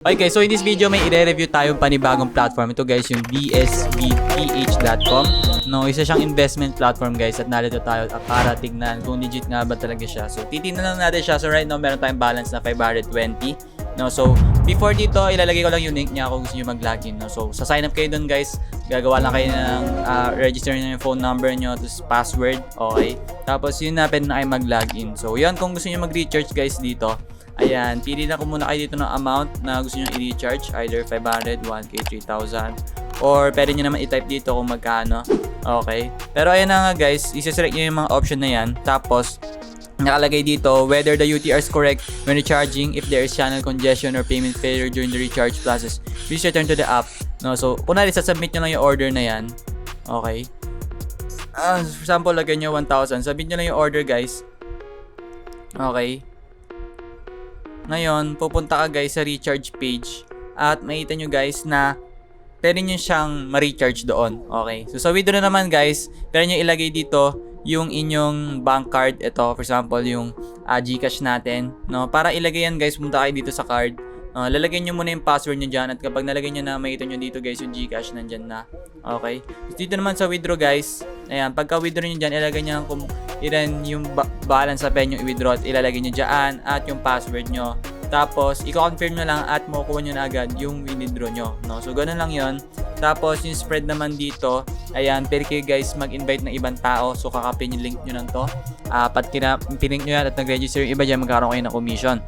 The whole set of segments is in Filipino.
Okay guys, so in this video may i-review tayong panibagong platform. Ito guys yung bsbph.com. No, isa siyang investment platform guys at narito tayo para tignan kung legit nga ba talaga siya. So titignan lang natin siya. So right now meron tayong balance na 520. No, so before dito ilalagay ko lang yung link niya kung gusto niyo mag-login. No, so sa sign up kayo doon guys. Gagawa lang kayo ng register niyo yung phone number niyo tapos password, okay? Tapos yun na pwede na kayo mag-login. So yan, kung gusto niyo mag-recharge guys dito. Ayan, pili na ko muna kayo dito ng amount na gusto nyo i-recharge. Either 500, 1K, 3,000. Or pwede nyo naman i-type dito kung magkano. Okay. Pero ayan na nga guys, isa-select nyo yung mga option na yan. Tapos, nakalagay dito, whether the UTR is correct when recharging, if there is channel congestion or payment failure during the recharge process, please return to the app. No, so, kunwari, sasubmit nyo lang yung order na yan. Okay. For example, lagyan nyo 1,000. Submit nyo lang yung order guys. Okay. Ngayon, pupunta ka guys sa recharge page at makita nyo guys na pwede nyo siyang ma-recharge doon. Okay. So, sa withdraw naman guys, pwede nyo ilagay dito yung inyong bank card. Ito, for example, yung GCash natin. No? Para ilagay yan guys, punta kayo dito sa card. Lalagyan nyo muna yung password nyo dyan at kapag nalagay nyo na, makita nyo dito guys yung GCash nandyan na. Okay. So, dito naman sa withdraw guys, ayan, pagka withdraw nyo dyan, ilagay nyo kung ilan yung balance sa pen yung i-withdraw at ilalagay nyo dyan at yung password nyo. Tapos, i-confirm nyo lang at makukuha nyo na agad yung withdraw nyo. No? So, ganun lang yon. Tapos, yung spread naman dito, ayan, pwede kayo guys mag-invite ng ibang tao. So, kakapin yung link nyo lang to. Pat pinink nyo yan at nag-register yung iba dyan, magkakaroon kayo ng commission.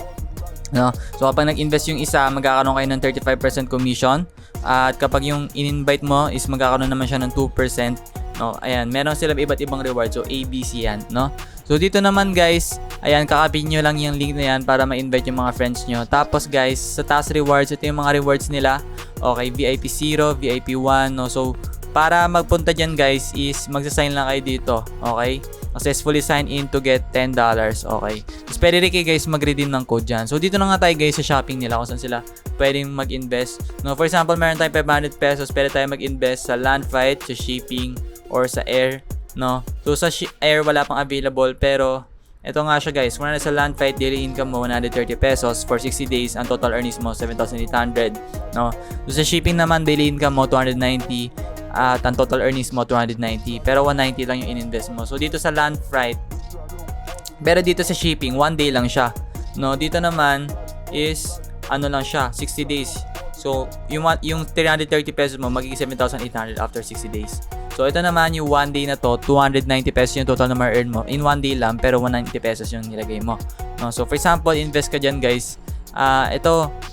No? So, kapag nag-invest yung isa, magkakaroon kayo ng 35% commission. At kapag yung in-invite mo is magkakaroon naman siya ng 2%. No? Ayan, meron silang iba't ibang reward. So, ABC yan. No? So, dito naman guys, ayan, kakapin nyo lang yung link na yan para ma-invite yung mga friends nyo. Tapos guys, sa task rewards, ito yung mga rewards nila. Okay, VIP 0, VIP 1. No? So, para magpunta dyan guys is magsasign lang kayo dito. Okay? Successfully sign in to get $10. Okay? Tapos pwede rin kayo guys mag-redeem ng code dyan. So, dito na nga tayo guys sa shopping nila kung saan sila pwedeng mag-invest. No? For example, meron tayong 500 pesos. Pwede tayo mag-invest sa land flight, sa shipping, or sa air. No? So, sa air wala pang available pero ito nga siya guys, kung sa land flight, daily income mo 130 pesos for 60 days, ang total earnings mo 7,800, no? So sa shipping naman, daily income mo 290 at ang total earnings mo 290, pero 190 lang yung in-invest mo. So dito sa land flight, pero dito sa shipping, 1 day lang siya, no? Dito naman is ano lang siya, 60 days. So yung 330 pesos mo magiging 7,800 after 60 days. So, ito naman yung 1 day na to, 290 pesos yung total na ma-earn mo. In 1 day lang, pero 190 pesos yung nilagay mo. No? So, for example, invest ka dyan guys.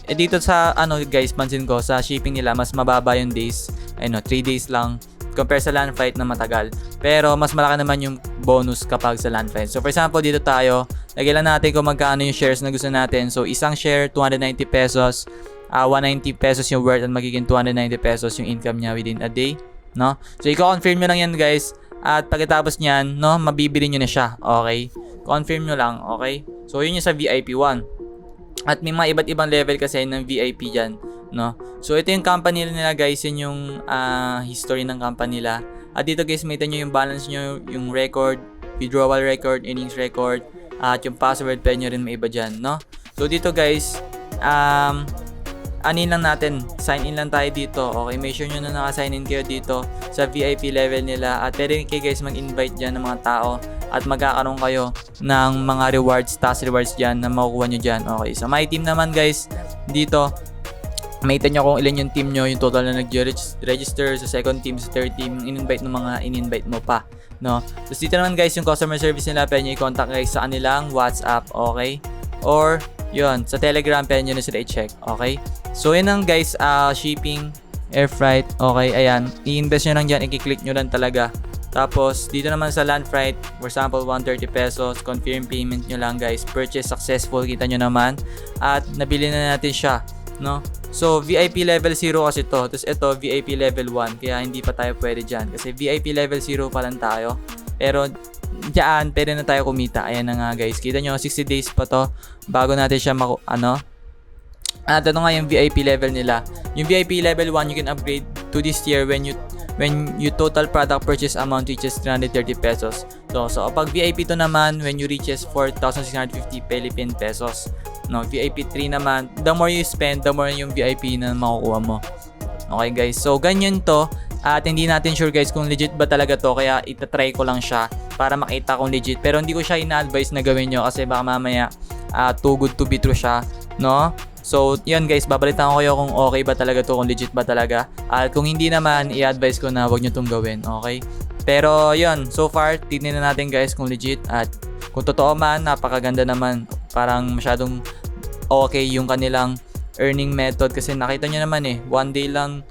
Dito sa, guys, pansin ko, sa shipping nila, mas mababa yung days. 3 days lang. Compare sa land flight na matagal. Pero, mas malaki naman yung bonus kapag sa land flight. So, for example, dito tayo, lagay lang natin kung magkano yung shares na gusto natin. So, isang share, 290 pesos. 190 pesos yung worth at magiging 290 pesos yung income niya within a day. No? So, i-confirm nyo lang yan guys. At pagkatapos nyan, no, mabibili nyo na siya. Okay? Confirm nyo lang. Okay? So, yun yung sa VIP 1. At may mga iba't ibang level kasi ng VIP dyan. No? So, ito yung company nila guys. Yun yung history ng company nila. At dito guys, makita nyo yung balance nyo, yung record, withdrawal record, earnings record, at yung password, pwede nyo rin may iba dyan. No? So, dito guys, anin lang natin, sign in lang tayo dito. Okay, make sure nyo na naka-sign in kayo dito sa VIP level nila at pwede kayo guys mag-invite dyan ng mga tao at magkakaroon kayo ng mga rewards, task rewards dyan na makukuha nyo dyan. Okay, so my team naman guys, dito makita nyo kung ilan yung team nyo, yung total na nag-register sa second team, sa third team, in-invite ng mga in-invite mo pa. No? So dito naman guys, yung customer service nila, pwede nyo i-contact guys sa kanilang WhatsApp, okay? Or yun, sa Telegram, pwede nyo na sila i-check, okay? So, yun lang guys, shipping, air freight, okay, ayan. I-invest nyo lang dyan, i-click nyo lang talaga. Tapos, dito naman sa land freight, for example, 130 pesos, confirm payment nyo lang guys. Purchase successful, kita nyo naman. At, nabili na natin siya, no? So, VIP level 0 kasi to. Tapos, ito, VIP level 1. Kaya, hindi pa tayo pwede dyan. Kasi, VIP level 0 pa lang tayo. Pero, diyan, pwede na tayo kumita. Ayan na nga guys. Kita nyo, 60 days pa to. Bago natin siya At ito nga yung VIP level nila. Yung VIP level 1, you can upgrade to this tier when you total product purchase amount reaches 330 pesos. So kapag VIP to naman, when you reaches 4,650 Philippine pesos. No, VIP 3 naman, the more you spend, the more yung VIP na makukuha mo. Okay guys, so ganyan to. At hindi natin sure guys kung legit ba talaga to, kaya itatry ko lang siya para makita kung legit. Pero hindi ko siya ina-advise na gawin nyo kasi baka mamaya too good to be true siya, no? So yun guys, babalitaan ko kayo kung okay ba talaga to, kung legit ba talaga. At kung hindi naman, i-advise ko na wag nyo tong gawin, okay? Pero yun, so far, tignan na natin guys kung legit. At kung totoo man, napakaganda naman. Parang masyadong okay yung kanilang earning method kasi nakita nyo naman one day lang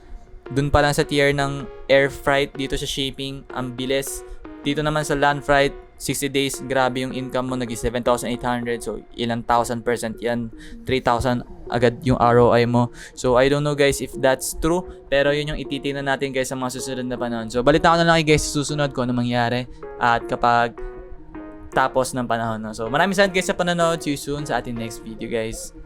dun pa lang sa tier ng air freight dito sa shipping, ang bilis. Dito naman sa land freight, 60 days, grabe yung income mo, naging 7,800. So, ilang 1,000% yan, 3,000 agad yung ROI mo. So, I don't know guys if that's true, pero yun yung ititingnan natin guys sa mga susunod na panahon. So, balitaan ko na lang guys sa susunod ko ano mangyari at kapag tapos ng panahon. No? So, maraming salamat guys sa panonood. See you soon sa ating next video guys.